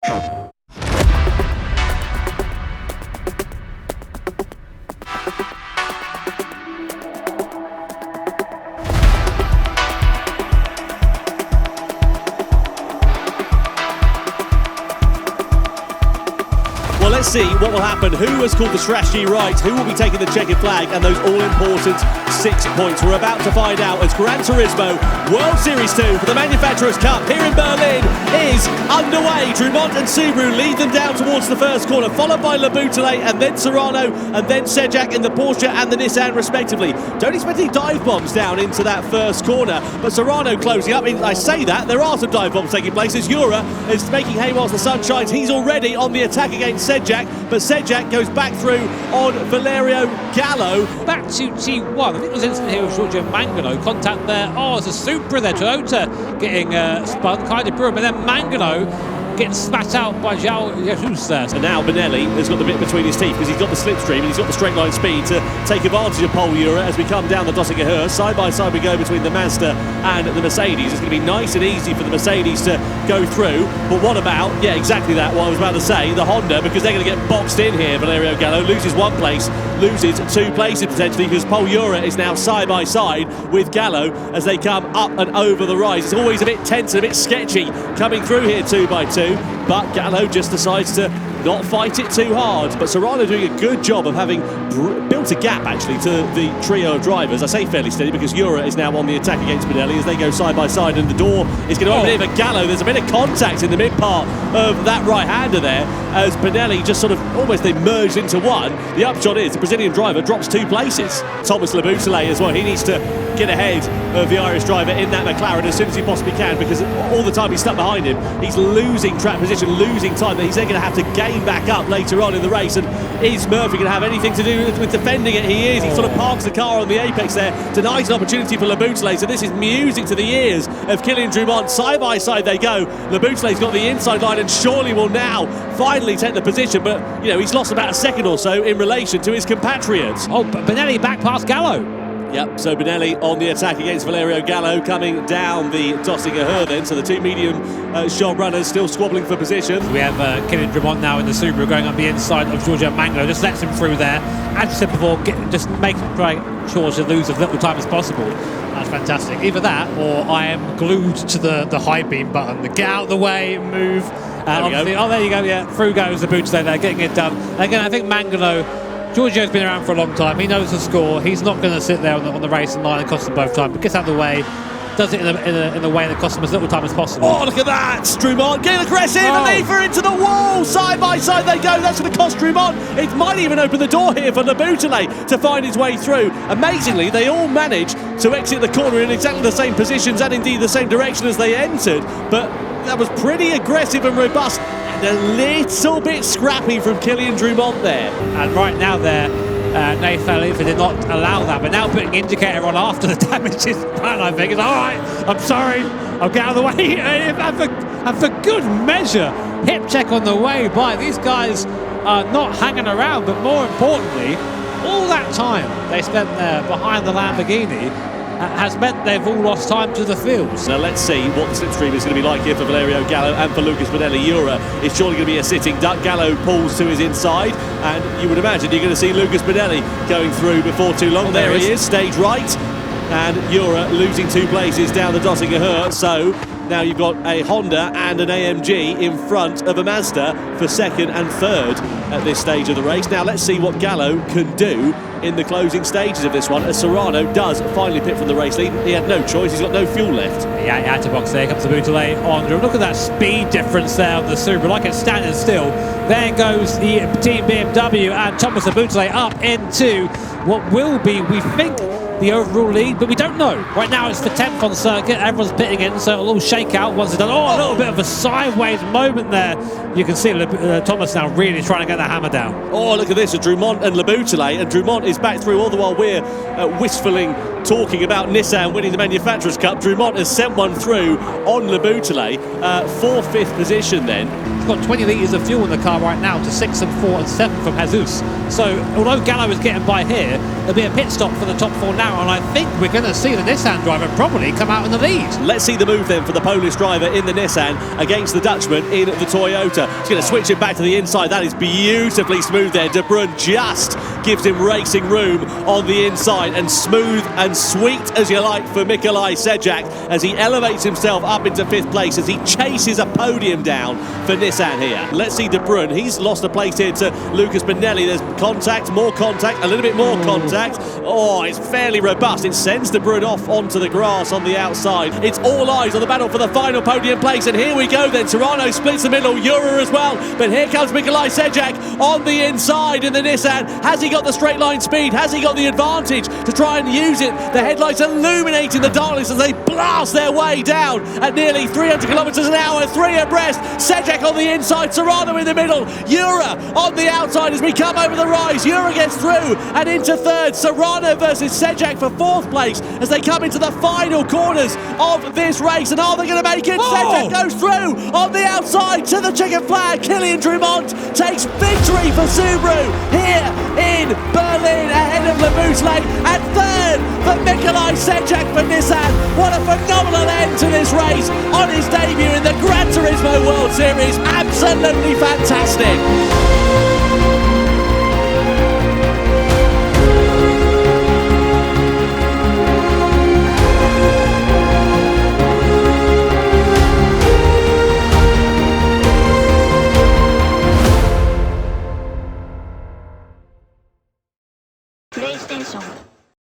Well, let's see what will happen. Who has called the strategy right? Who will be taking the checkered flag and those all-important 6 points? We're about to find out as Gran Turismo World Series 2 for the Manufacturers' Cup here in Berlin is underway. Drumont and Subaru lead them down towards the first corner, followed by Labouteley and then Serrano and then Sedziak in the Porsche and the Nissan respectively. Don't expect any dive bombs down into that first corner, but Serrano closing up. I say that, there are some dive bombs taking place as Ura is making hay whilst the sun shines. He's already on the attack against Sedziak, but Sedziak goes back through on Valerio Gallo. Back to T1. I think there was an incident here with Giorgio Mangano. Contact there. Oh, it's a Supra there. Toyota getting spun, kind of Brewer, but then Mangano getting spat out by João Jesus there. And now Benelli has got the bit between his teeth because he's got the slipstream and he's got the straight line speed to take advantage of Pole Ura as we come down the Döttinger Höhe. Side by side we go between the Mazda and the Mercedes. It's going to be nice and easy for the Mercedes to go through. But what about, yeah, exactly that, what I was about to say, the Honda, because they're going to get boxed in here. Valerio Gallo loses one place, loses 2 places potentially, because Pole Ura is now side by side with Gallo as they come up and over the rise. It's always a bit tense and a bit sketchy coming through here 2 by 2, but Gallo just decides to not fight it too hard. But Serrano doing a good job of having built a gap actually to the trio of drivers. I say fairly steady because Ura is now on the attack against Benelli as they go side by side, and the door is going to open here for Gallo. There's a bit of contact in the mid part of that right-hander there as Benelli just sort of almost they merged into one. The upshot is the Brazilian driver drops 2 places. Thomas Labouteley as well, he needs to get ahead of the Irish driver in that McLaren as soon as he possibly can, because all the time he's stuck behind him, he's losing track position, losing time that he's then going to have to gain back up later on in the race. And is Murphy going to have anything to do with defending it? He is. He sort of parks the car on the apex there, denies an opportunity for Labouteley. So this is music to the ears of Kylian Drumont. Side by side they go. Labouteley's got the inside line and surely will now finally take the position, but you know he's lost about a second or so in relation to his compatriots. Oh, but Benelli back past Gallo. Yep, so Benelli on the attack against Valerio Gallo coming down the Döttinger Höhe then. So the 2 medium shot runners still squabbling for position. We have Kylian Drumont now in the Subaru going up the inside of Giorgio Mangano. Just lets him through there. As I said before, just making sure to lose as little time as possible. That's fantastic. Either that or I am glued to the high beam button. Get out of the way, move. There you go, yeah. Through goes the boots there, getting it done. Again, I think Mangano, Giorgio's been around for a long time. He knows the score. He's not going to sit there on the racing line and cost them both time, but gets out of the way, does it in a way that costs them as little time as possible. Oh, look at that! Drumont getting aggressive, and Lever into the wall! Side by side they go. That's going to cost Drumont. It might even open the door here for Labouteley to find his way through. Amazingly, they all manage to exit the corner in exactly the same positions and indeed the same direction as they entered, but that was pretty aggressive and robust. A little bit scrappy from Kylian Drumont there. And right now there, Nathan Lever did not allow that, but now putting indicator on after the damage is done, I think. It's all right, I'm sorry, I'll get out of the way. And for good measure, hip check on the way by. These guys are not hanging around, but more importantly, all that time they spent there behind the Lamborghini has meant they've all lost time to the fields. Now let's see what the slipstream is going to be like here for Valerio Gallo and for Lucas Benelli. Ura is surely going to be a sitting duck. Gallo pulls to his inside, and you would imagine you're going to see Lucas Benelli going through before too long. There he is, stage right, and Ura losing 2 places down the Döttinger Höhe. So now you've got a Honda and an AMG in front of a Mazda for 2nd and 3rd at this stage of the race. Now let's see what Gallo can do in the closing stages of this one, as Serrano does finally pit from the race lead. He had no choice, he's got no fuel left. Yeah, he had to box there, comes Labouteley on. Look at that speed difference there on the Subaru, like it's standing still. There goes the team BMW and Thomas Labouteley up into what will be, we think, the overall lead, but we don't know. Right now it's for 10th on circuit, everyone's pitting in, so a little shakeout once it's done. Oh, a little bit of a sideways moment there. You can see Thomas now really trying to get the hammer down. Oh, look at this, Drumont and Labouteley, and Drumont is back through all the while we're wistfully talking about Nissan winning the Manufacturers' Cup, Drumont has sent one through on Labouteley for 5th position then. He's got 20 litres of fuel in the car right now to 6 and 4 and 7 from Jesus. So although Gallo is getting by here, there'll be a pit stop for the top 4 now, and I think we're going to see the Nissan driver probably come out in the lead. Let's see the move then for the Polish driver in the Nissan against the Dutchman in the Toyota. He's going to switch it back to the inside. That is beautifully smooth there. De Bruyne just gives him racing room on the inside, and smooth and sweet as you like for Mikołaj Sedziak as he elevates himself up into 5th place as he chases a podium down for Nissan here. Let's see De Bruyne. He's lost a place here to Lucas Benelli. There's contact, more contact, a little bit more contact. Oh, it's fairly robust. It sends De Bruyne off onto the grass on the outside. It's all eyes on the battle for the final podium place, and here we go then. Serrano splits the middle, Ura as well, but here comes Mikołaj Sedziak on the inside in the Nissan. Has he got the straight line speed? Has he got the advantage to try and use it? The headlights illuminating the darkness as they blast their way down at nearly 300 kilometres an hour, 3 abreast. Sedziak on the inside, Serrano in the middle, Ura on the outside as we come over the rise. Ura gets through and into 3rd. Serrano versus Sedziak for 4th place as they come into the final corners of this race. And are they going to make it? Sedziak goes through on the outside to the checkered flag. Kylian Drumont takes victory for Subaru here in Berlin ahead of Labouteley, and 3rd for Mikołaj Sedziak for Nissan. What a phenomenal end to this race on his debut in the Gran Turismo World Series. Absolutely fantastic.